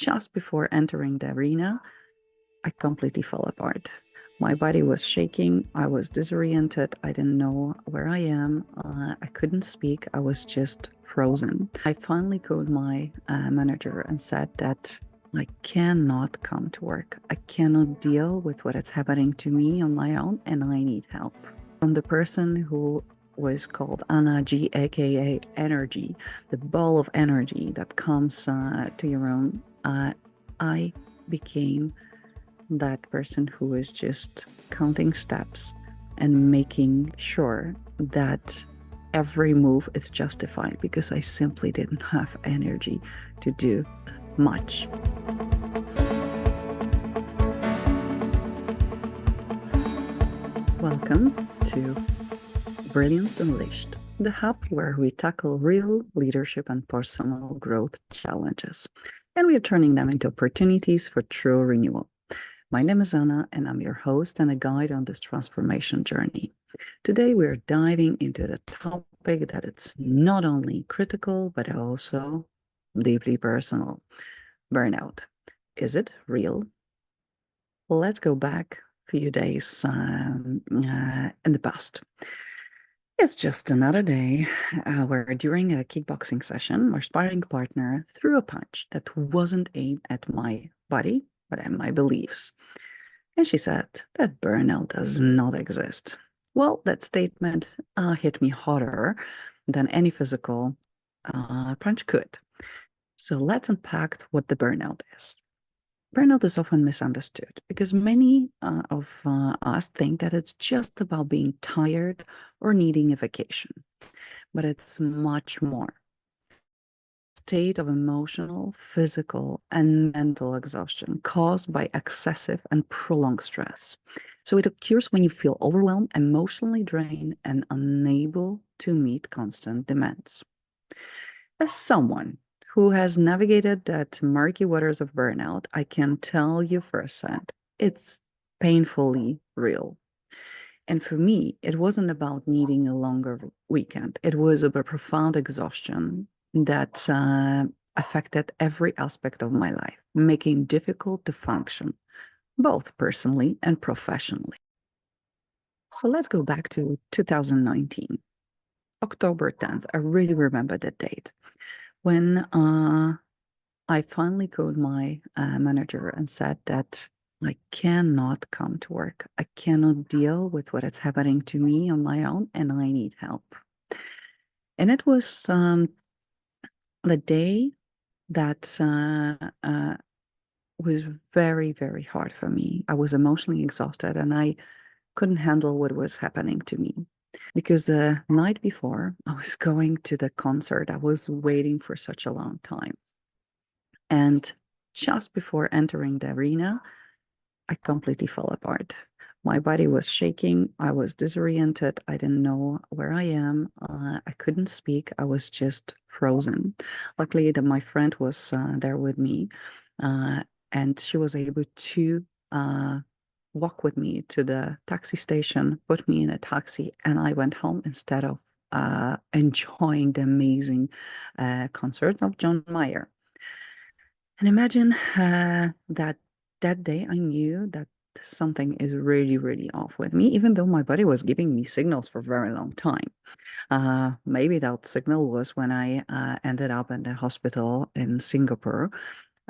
just before entering the arena, I completely fell apart. My body was shaking. I was disoriented. I didn't know where I am. I couldn't speak. I was just frozen. I finally called my manager and said that I cannot come to work. I cannot deal with what is happening to me on my own, and I need help. From the person who was called Anna G, aka Energy, the ball of energy that comes to your own, I became that person who is just counting steps and making sure that every move is justified, because I simply didn't have energy to do much. Welcome to Brilliance Unleashed, the hub where we tackle real leadership and personal growth challenges, and we are turning them into opportunities for true renewal. My name is Anna, and I'm your host and a guide on this transformation journey. Today, we're diving into the topic that it's not only critical, but also deeply personal: burnout. Is it real? Let's go back a few days in the past. It's just another day where, during a kickboxing session, my sparring partner threw a punch that wasn't aimed at my body, but at my beliefs. And she said that burnout does not exist. Well, that statement hit me harder than any physical punch could. So let's unpack what the burnout is. Burnout is often misunderstood because many of us think that it's just about being tired or needing a vacation. But it's much more. State of emotional, physical, and mental exhaustion caused by excessive and prolonged stress. So it occurs when you feel overwhelmed, emotionally drained, and unable to meet constant demands. As someone who has navigated that murky waters of burnout, I can tell you firsthand, it's painfully real. And for me, it wasn't about needing a longer weekend. It was about profound exhaustion that affected every aspect of my life, making it difficult to function, both personally and professionally. So let's go back to 2019, October 10th. I really remember that date, when I finally called my manager and said that I cannot come to work. I cannot deal with what is happening to me on my own, and I need help. And it was the day that was very, very hard for me. I was emotionally exhausted, and I couldn't handle what was happening to me. Because the night before I was going to the concert, I was waiting for such a long time. And just before entering the arena, I completely fell apart. My body was shaking. I was disoriented. I didn't know where I am. I couldn't speak. I was just frozen. Luckily, my friend was there with me, and she was able to walk with me to the taxi station, put me in a taxi, and I went home instead of enjoying the amazing concert of John Mayer. And imagine that day I knew that something is really, really off with me, even though my body was giving me signals for a very long time. Maybe that signal was when I ended up in the hospital in Singapore,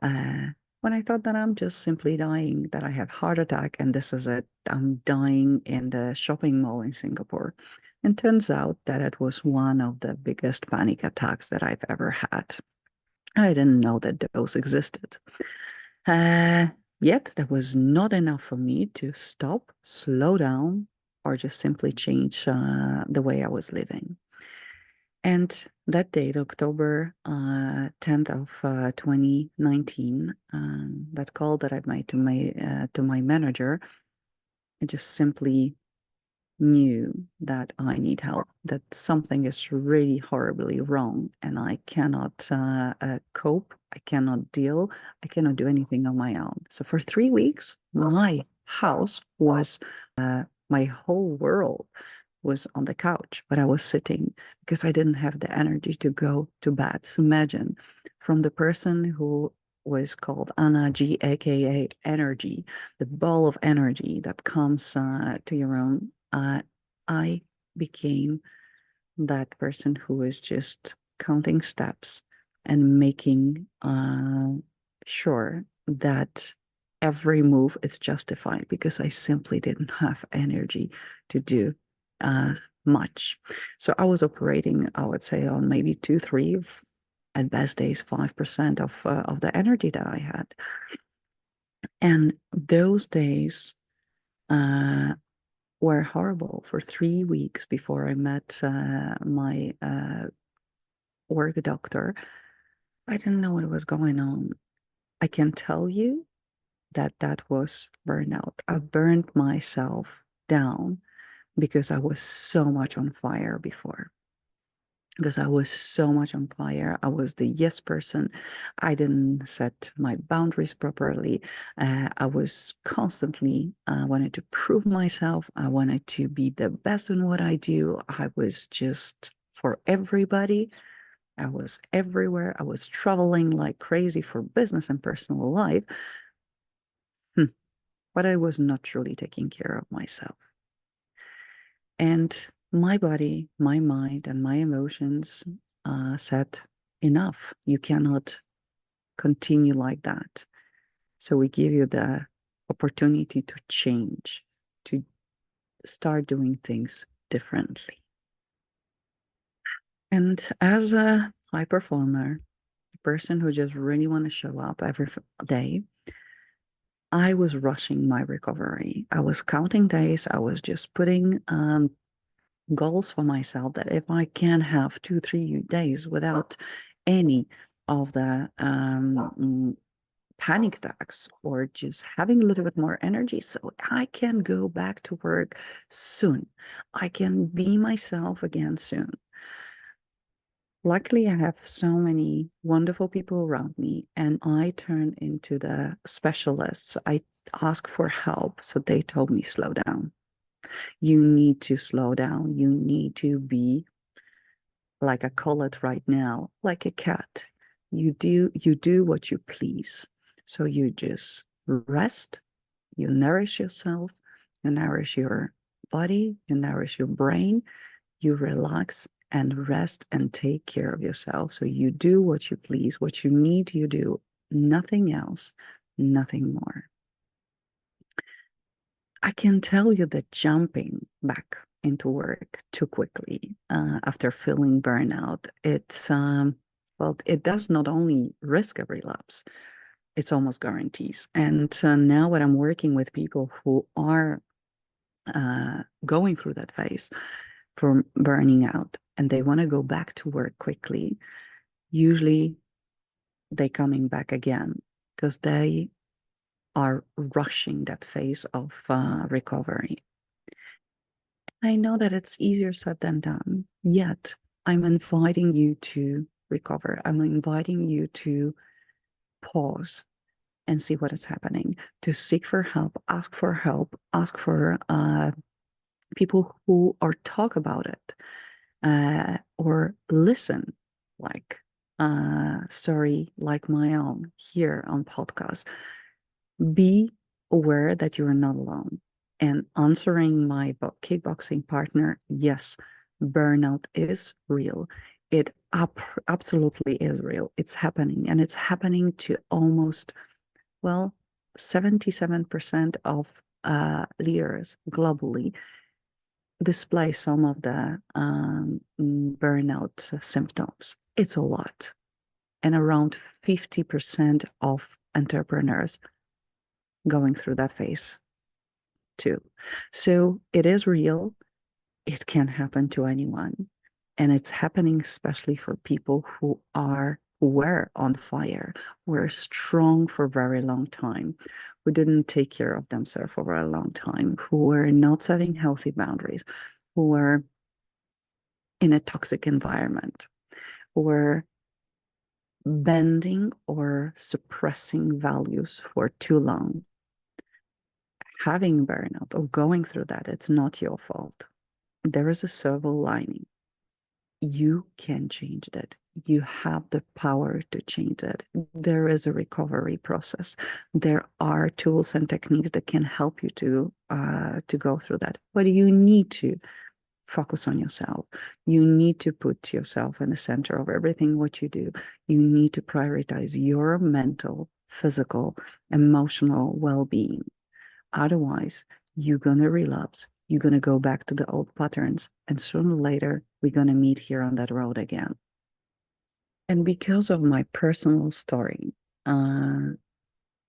when I thought that I'm just simply dying, that I have heart attack, and this is it. I'm dying in the shopping mall in Singapore. And turns out that it was one of the biggest panic attacks that I've ever had. I didn't know that those existed. Yet that was not enough for me to stop, slow down, or just simply change the way I was living. And that date, October 10th of 2019, that call that I made to my manager, I just simply knew that I need help, that something is really horribly wrong, and I cannot cope, I cannot deal, I cannot do anything on my own. So for 3 weeks, my house was, my whole world was on the couch, but I was sitting because I didn't have the energy to go to bed. So imagine, from the person who was called Anaji, aka energy, the ball of energy that comes to your own. I became that person who is just counting steps and making sure that every move is justified because I simply didn't have energy to do uh, much. So I was operating, I would say, on maybe two, three, at best days, 5% of the energy that I had. And those days were horrible for 3 weeks before I met my work doctor. I didn't know what was going on. I can tell you that that was burnout. I burned myself down because I was so much on fire before. Because I was so much on fire. I was the yes person. I didn't set my boundaries properly. I was constantly wanted to prove myself. I wanted to be the best in what I do. I was just for everybody. I was everywhere. I was traveling like crazy for business and personal life. But I was not truly taking care of myself. And my body, my mind, and my emotions said, enough. You cannot continue like that. So we give you the opportunity to change, to start doing things differently. And as a high performer, a person who just really want to show up every day, I was rushing my recovery. I was counting days. I was just putting goals for myself that if I can have 2, 3 days without any of the panic attacks or just having a little bit more energy so I can go back to work soon. I can be myself again soon. Luckily, I have so many wonderful people around me, and I turn into the specialists. I ask for help. So they told me, slow down. You need to slow down. You need to be, like I call it right now, like a cat. You do what you please. So you just rest, you nourish yourself, you nourish your body, you nourish your brain, you relax and rest and take care of yourself. So you do what you please, what you need, you do, nothing else, nothing more. I can tell you that jumping back into work too quickly after feeling burnout, well, it does not only risk a relapse, it's almost guarantees. And now when I'm working with people who are going through that phase for burning out and they want to go back to work quickly, usually they coming back again because they are rushing that phase of recovery. I know that it's easier said than done, yet I'm inviting you to recover. I'm inviting you to pause and see what is happening, to seek for help, ask for people who or talk about it, or listen, like story like my own here on podcast. Be aware that you are not alone. And answering my kickboxing partner, yes, burnout is real. It absolutely is real. It's happening, and it's happening to almost, well, 77% of leaders globally display some of the burnout symptoms. It's a lot. And around 50% of entrepreneurs going through that phase too. So it is real. It can happen to anyone. And it's happening especially for people who were on fire, were strong for a very long time, who didn't take care of themselves for a very long time, who were not setting healthy boundaries, who were in a toxic environment, who were bending or suppressing values for too long. Having burnout or going through that, it's not your fault. There is a silver lining. You can change that. you have the power to change it. There is a recovery process. There are tools and techniques that can help you to go through that. But you need to focus on yourself. You need to put yourself in the center of everything what you do. You need to prioritize your mental, physical, emotional well-being. Otherwise, you're gonna relapse. You're gonna go back to the old patterns, and sooner or later, we're gonna meet here on that road again. And because of my personal story, uh,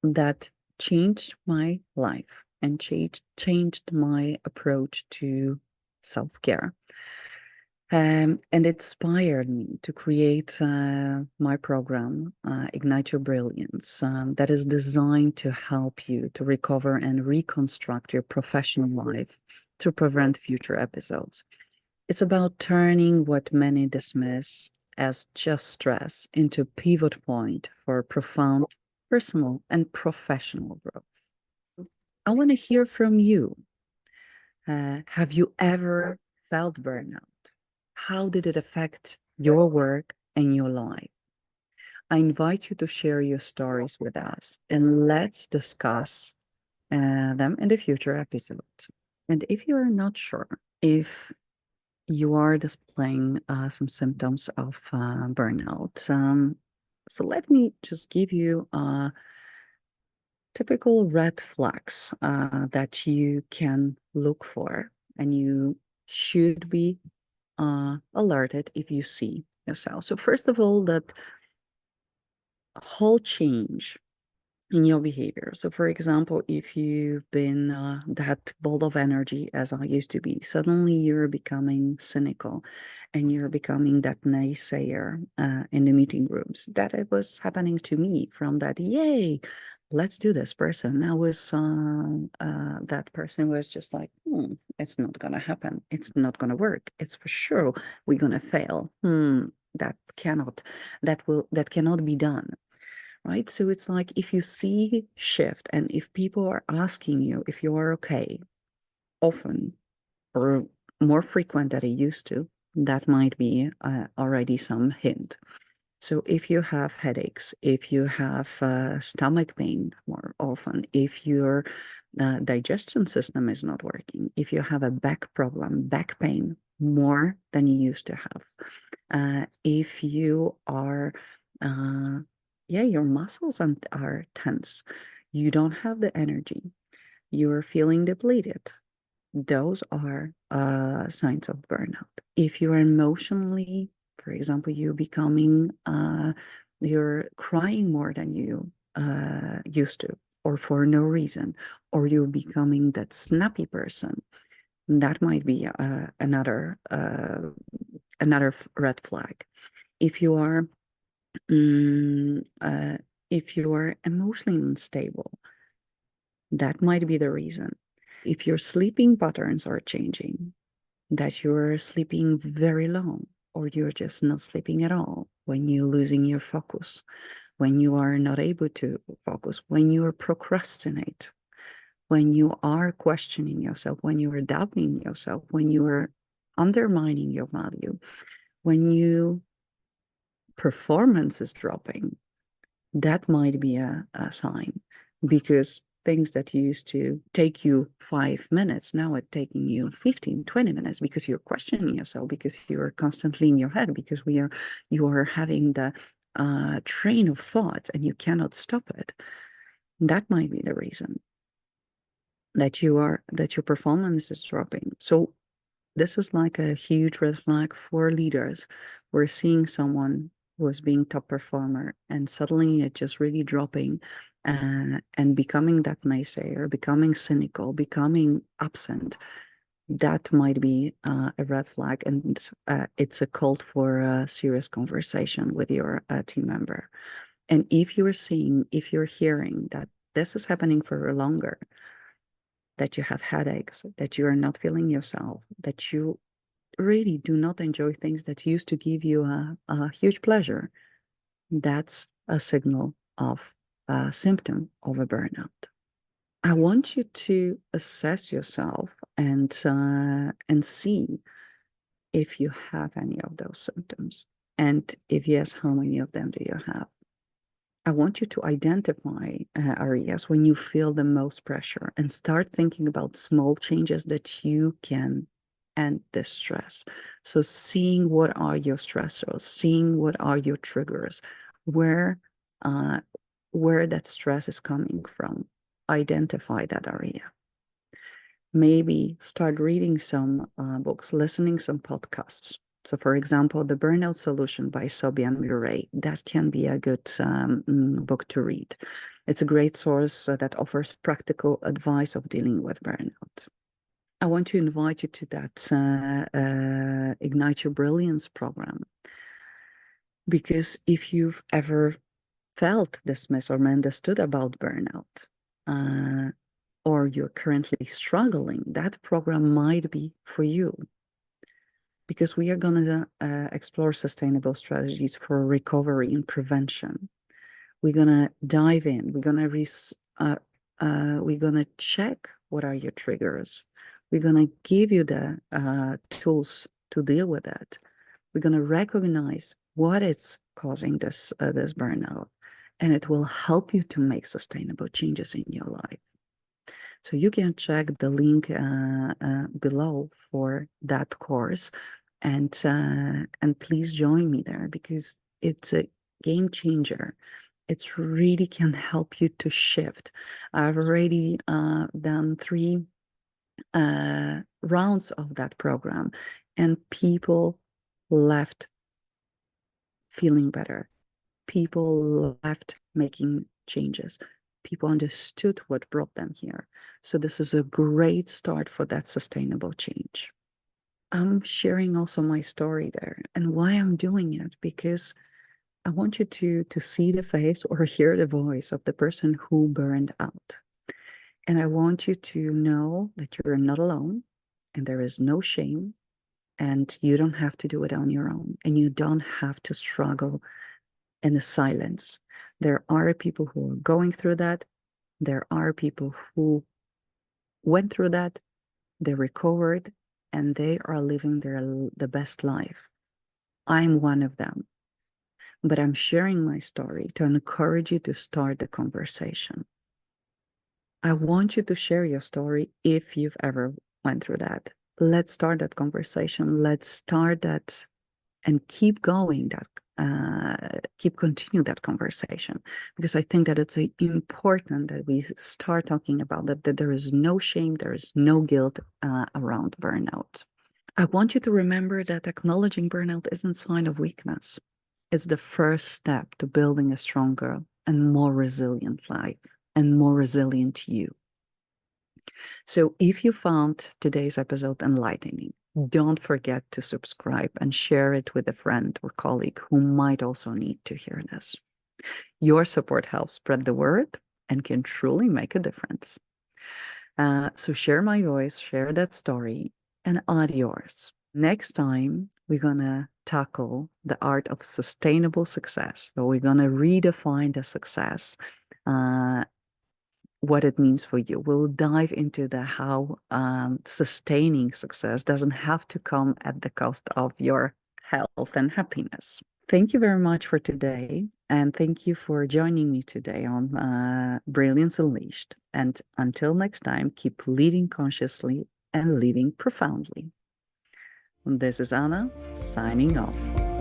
that changed my life and changed my approach to self-care. And it inspired me to create my program, Ignite Your Brilliance, that is designed to help you to recover and reconstruct your professional life to prevent future episodes. It's about turning what many dismiss as just stress into a pivot point for profound personal and professional growth. I want to hear from you. Have you ever felt burnout? How did it affect your work and your life? I invite you to share your stories with us and let's discuss them in the future episodes. And if you are not sure if you are displaying some symptoms of burnout, so let me just give you typical red flags that you can look for, and you should be alerted if you see yourself. So first of all, that whole change in your behavior. So for example, if you've been that ball of energy as I used to be, suddenly you're becoming cynical and you're becoming that naysayer in the meeting rooms. That it was happening to me from that, yay, let's do this person. I was that person was just like, it's not gonna happen. It's not gonna work. It's for sure we're gonna fail. That cannot be done, right? So it's like if you see shift and if people are asking you if you are okay, often or more frequent than it used to, that might be already some hint. So if you have headaches, if you have stomach pain more often, if your digestion system is not working, if you have a back problem, back pain more than you used to have, if you are, yeah, your muscles are tense, you don't have the energy, you're feeling depleted, those are signs of burnout. If you're emotionally, for example, you're crying more than you used to, or for no reason, or you're becoming that snappy person, that might be another red flag. If you are mm, uh, if you are emotionally unstable, that might be the reason. If your sleeping patterns are changing, that you're sleeping very long, or you're just not sleeping at all, when you're losing your focus, when you are not able to focus, when you procrastinate, when you are questioning yourself, when you are doubting yourself, when you are undermining your value, when your performance is dropping, that might be a sign, because things that used to take you 5 minutes now are taking you 15, 20 minutes, because you're questioning yourself, because you're constantly in your head, because you are having the train of thought and you cannot stop it. That might be the reason that your performance is dropping. So this is like a huge red flag for leaders. We're seeing someone who was being top performer and suddenly it just really dropping and becoming that naysayer, becoming cynical, becoming absent. That might be a red flag, and it's a call for a serious conversation with your team member. And if you're hearing that this is happening for longer, that you have headaches, that you are not feeling yourself, that you really do not enjoy things that used to give you a huge pleasure, that's a signal of a symptom of a burnout. I want you to assess yourself and see if you have any of those symptoms. And if yes, how many of them do you have? I want you to identify areas when you feel the most pressure and start thinking about small changes that you can end this stress. So, seeing what are your stressors, seeing what are your triggers, where uh, where that stress is coming from. Identify that area. Maybe start reading some books, listening some podcasts. So, for example, The Burnout Solution by Sobian Murray, that can be a good book to read. It's a great source that offers practical advice of dealing with burnout. I want to invite you to that Ignite Your Brilliance program, because if you've ever felt dismissed or misunderstood about burnout, or you're currently struggling, that program might be for you, because we are going to explore sustainable strategies for recovery and prevention. We're going to dive in. We're going to check what are your triggers. We're going to give you the tools to deal with that. We're going to recognize what is causing this burnout, and it will help you to make sustainable changes in your life. So you can check the link below for that course, and please join me there, because it's a game changer. It really can help you to shift. I've already done 3 rounds of that program, and people left feeling better. People left making changes. People understood what brought them here. So this is a great start for that sustainable change. I'm sharing also my story there and why I'm doing it, because I want you to see the face or hear the voice of the person who burned out. And I want you to know that you're not alone, and there is no shame, and you don't have to do it on your own, and you don't have to struggle in the silence. There are people who are going through that. There are people who went through that, they recovered, and they are living the best life. I'm one of them. But I'm sharing my story to encourage you to start the conversation. I want you to share your story if you've ever went through that. Let's start that conversation. Let's start that and keep going that continue that conversation, because I think that it's important that we start talking about that there is no shame, there is no guilt around burnout. I want you to remember that acknowledging burnout isn't a sign of weakness. It's the first step to building a stronger and more resilient life and more resilient you. So if you found today's episode enlightening, don't forget to subscribe and share it with a friend or colleague who might also need to hear this. Your support helps spread the word and can truly make a difference. So share my voice, share that story, and add yours. Next time, we're going to tackle the art of sustainable success. So we're going to redefine the success, what it means for you. We'll dive into the how sustaining success doesn't have to come at the cost of your health and happiness. Thank you very much for today, and thank you for joining me today on Brilliance Unleashed. And until next time, keep leading consciously and living profoundly. This is Anna, signing off.